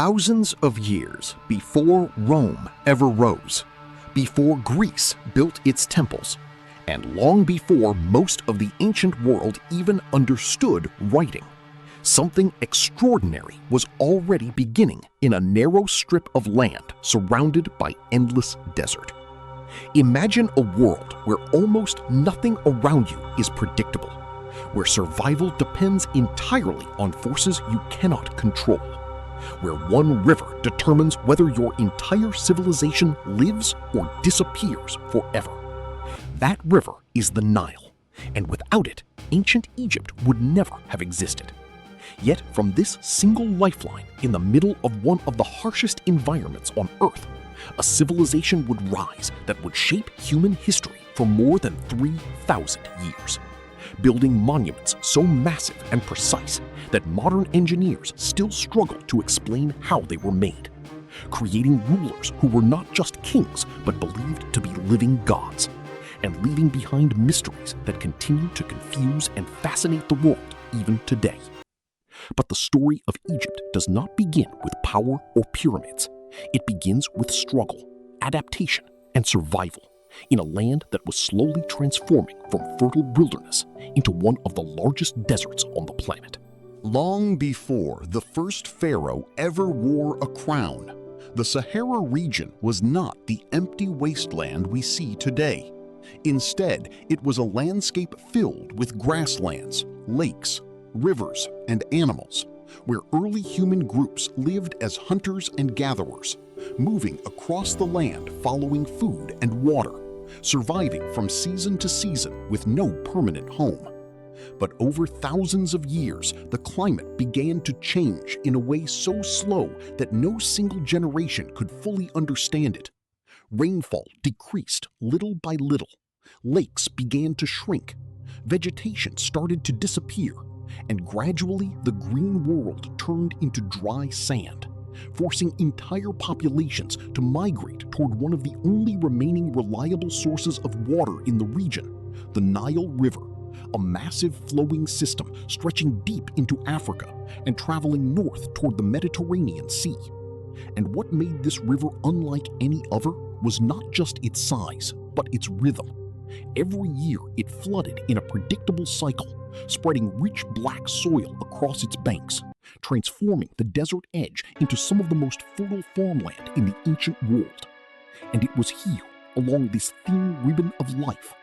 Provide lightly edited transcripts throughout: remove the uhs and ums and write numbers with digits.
Thousands of years before Rome ever rose, before Greece built its temples, and long before most of the ancient world even understood writing, something extraordinary was already beginning in a narrow strip of land surrounded by endless desert. Imagine a world where almost nothing around you is predictable, where survival depends entirely on forces you cannot control, where one river determines whether your entire civilization lives or disappears forever. That river is the Nile, and without it, ancient Egypt would never have existed. Yet from this single lifeline in the middle of one of the harshest environments on Earth, a civilization would rise that would shape human history for more than 3,000 years, building monuments so massive and precise that modern engineers still struggle to explain how they were made, creating rulers who were not just kings but believed to be living gods, and leaving behind mysteries that continue to confuse and fascinate the world even today. But the story of Egypt does not begin with power or pyramids. It begins with struggle, adaptation, and survival in a land that was slowly transforming from fertile wilderness into one of the largest deserts on the planet. Long before the first pharaoh ever wore a crown, the Sahara region was not the empty wasteland we see today. Instead, it was a landscape filled with grasslands, lakes, rivers, and animals, where early human groups lived as hunters and gatherers, moving across the land following food and water, surviving from season to season with no permanent home. But over thousands of years, the climate began to change in a way so slow that no single generation could fully understand it. Rainfall decreased little by little. Lakes began to shrink. Vegetation started to disappear. And gradually, the green world turned into dry sand, forcing entire populations to migrate toward one of the only remaining reliable sources of water in the region, the Nile River, a massive flowing system stretching deep into Africa and traveling north toward the Mediterranean Sea. And what made this river unlike any other was not just its size, but its rhythm. Every year, it flooded in a predictable cycle, spreading rich black soil across its banks, transforming the desert edge into some of the most fertile farmland in the ancient world. And it was here, along this thin ribbon of life,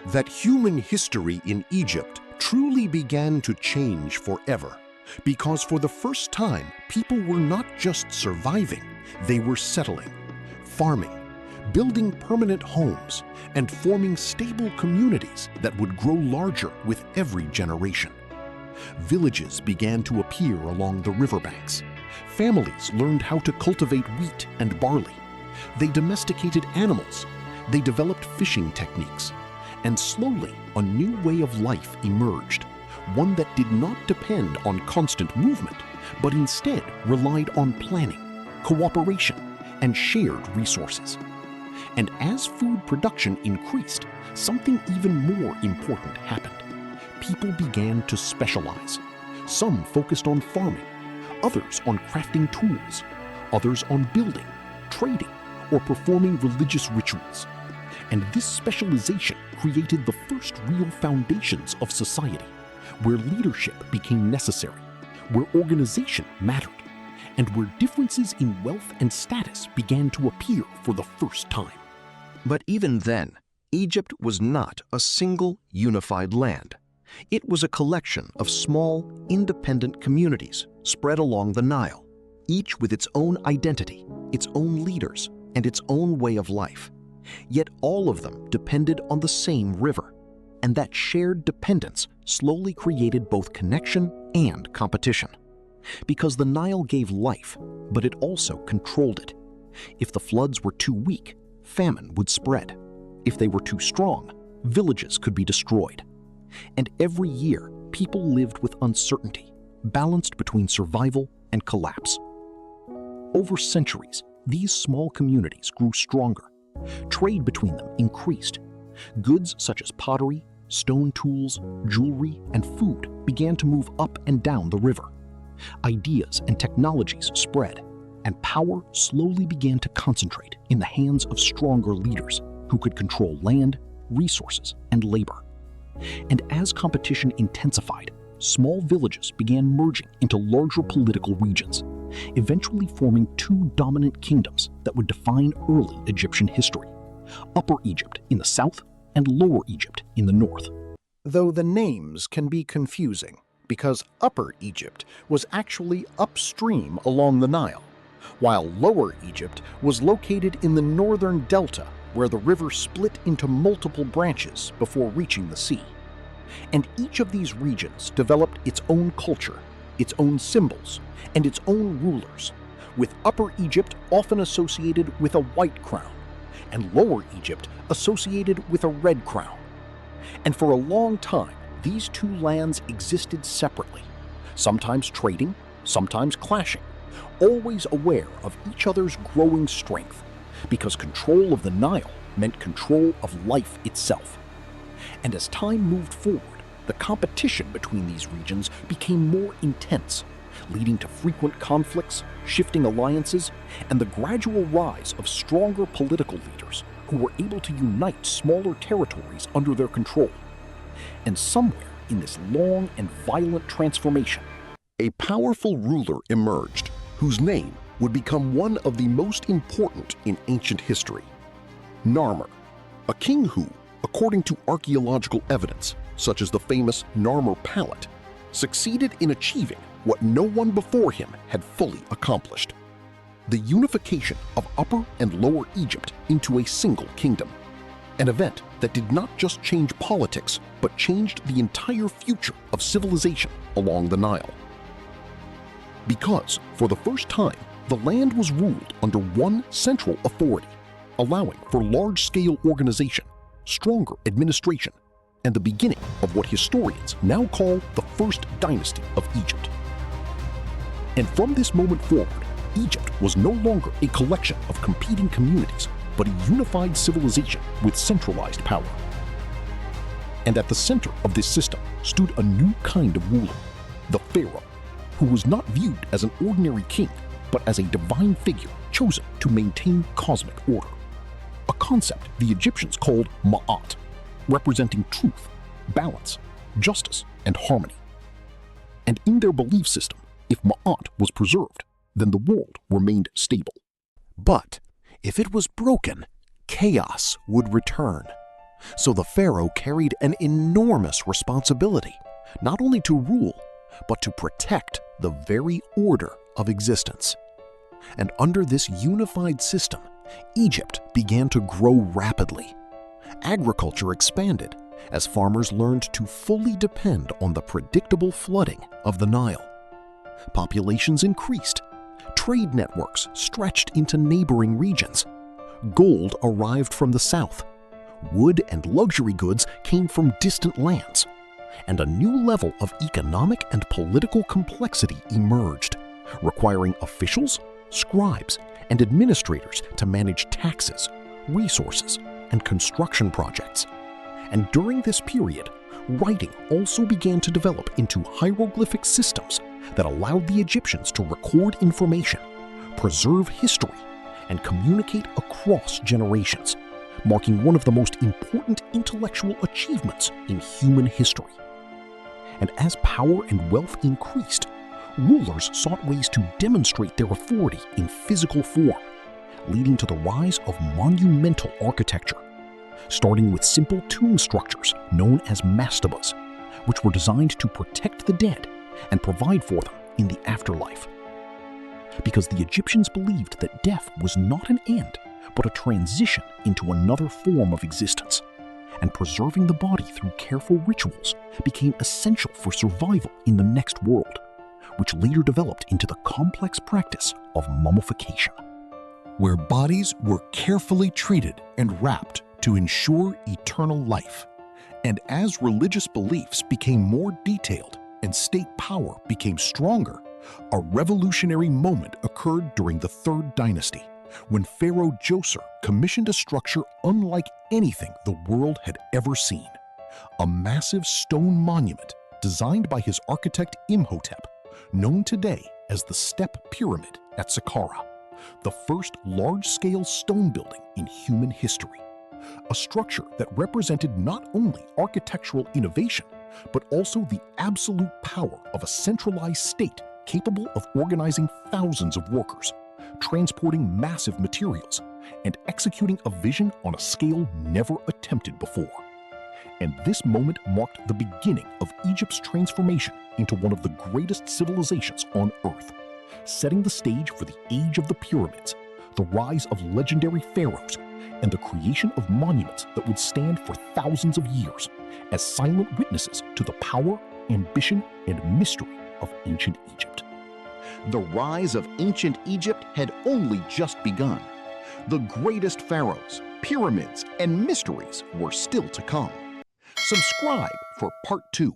that human history in Egypt truly began to change forever, because for the first time, people were not just surviving, they were settling, farming, building permanent homes, and forming stable communities that would grow larger with every generation. Villages began to appear along the riverbanks. Families learned how to cultivate wheat and barley. They domesticated animals. They developed fishing techniques. And slowly, a new way of life emerged, one that did not depend on constant movement, but instead relied on planning, cooperation, and shared resources. And as food production increased, something even more important happened. People began to specialize. Some focused on farming, others on crafting tools, others on building, trading, or performing religious rituals. And this specialization created the first real foundations of society, where leadership became necessary, where organization mattered, and where differences in wealth and status began to appear for the first time. But even then, Egypt was not a single unified land. It was a collection of small, independent communities spread along the Nile, each with its own identity, its own leaders, and its own way of life. Yet all of them depended on the same river, and that shared dependence slowly created both connection and competition. Because the Nile gave life, but it also controlled it. If the floods were too weak, famine would spread. If they were too strong, villages could be destroyed. And every year, people lived with uncertainty, balanced between survival and collapse. Over centuries, these small communities grew stronger. Trade between them increased. Goods such as pottery, stone tools, jewelry, and food began to move up and down the river. Ideas and technologies spread, and power slowly began to concentrate in the hands of stronger leaders who could control land, resources, and labor. And as competition intensified, small villages began merging into larger political regions, eventually forming two dominant kingdoms that would define early Egyptian history: Upper Egypt in the south and Lower Egypt in the north. Though the names can be confusing, because Upper Egypt was actually upstream along the Nile, while Lower Egypt was located in the northern delta, where the river split into multiple branches before reaching the sea. And each of these regions developed its own culture, its own symbols, and its own rulers, with Upper Egypt often associated with a white crown, and Lower Egypt associated with a red crown. And for a long time, these two lands existed separately, sometimes trading, sometimes clashing, always aware of each other's growing strength, because control of the Nile meant control of life itself. And as time moved forward, the competition between these regions became more intense, leading to frequent conflicts, shifting alliances, and the gradual rise of stronger political leaders who were able to unite smaller territories under their control. And somewhere in this long and violent transformation, a powerful ruler emerged whose name would become one of the most important in ancient history: Narmer, a king who, according to archaeological evidence, such as the famous Narmer palette, succeeded in achieving what no one before him had fully accomplished: the unification of Upper and Lower Egypt into a single kingdom, an event that did not just change politics, but changed the entire future of civilization along the Nile. Because, for the first time, the land was ruled under one central authority, allowing for large-scale organization, stronger administration, and the beginning of what historians now call the First Dynasty of Egypt. And from this moment forward, Egypt was no longer a collection of competing communities, but a unified civilization with centralized power. And at the center of this system stood a new kind of ruler, the pharaoh, who was not viewed as an ordinary king, but as a divine figure chosen to maintain cosmic order, a concept the Egyptians called Ma'at, representing truth, balance, justice, and harmony. And in their belief system, if Ma'at was preserved, then the world remained stable. But if it was broken, chaos would return. So the pharaoh carried an enormous responsibility, not only to rule, but to protect the very order of existence. And under this unified system, Egypt began to grow rapidly. Agriculture expanded as farmers learned to fully depend on the predictable flooding of the Nile. Populations increased. Trade networks stretched into neighboring regions. Gold arrived from the south. Wood and luxury goods came from distant lands. And a new level of economic and political complexity emerged, requiring officials, scribes, and administrators to manage taxes, resources, and construction projects. And during this period, writing also began to develop into hieroglyphic systems that allowed the Egyptians to record information, preserve history, and communicate across generations, marking one of the most important intellectual achievements in human history. And as power and wealth increased, rulers sought ways to demonstrate their authority in physical form, leading to the rise of monumental architecture, starting with simple tomb structures known as mastabas, which were designed to protect the dead and provide for them in the afterlife. Because the Egyptians believed that death was not an end, but a transition into another form of existence, and preserving the body through careful rituals became essential for survival in the next world, which later developed into the complex practice of mummification, where bodies were carefully treated and wrapped to ensure eternal life. And as religious beliefs became more detailed and state power became stronger, a revolutionary moment occurred during the Third Dynasty, when Pharaoh Djoser commissioned a structure unlike anything the world had ever seen, a massive stone monument designed by his architect Imhotep, known today as the Step Pyramid at Saqqara. the first large-scale stone building in human history. A structure that represented not only architectural innovation, but also the absolute power of a centralized state capable of organizing thousands of workers, transporting massive materials, and executing a vision on a scale never attempted before. And this moment marked the beginning of Egypt's transformation into one of the greatest civilizations on Earth, setting the stage for the age of the pyramids, the rise of legendary pharaohs, and the creation of monuments that would stand for thousands of years as silent witnesses to the power, ambition, and mystery of ancient Egypt. The rise of ancient Egypt had only just begun. The greatest pharaohs, pyramids, and mysteries were still to come. Subscribe for Part 2.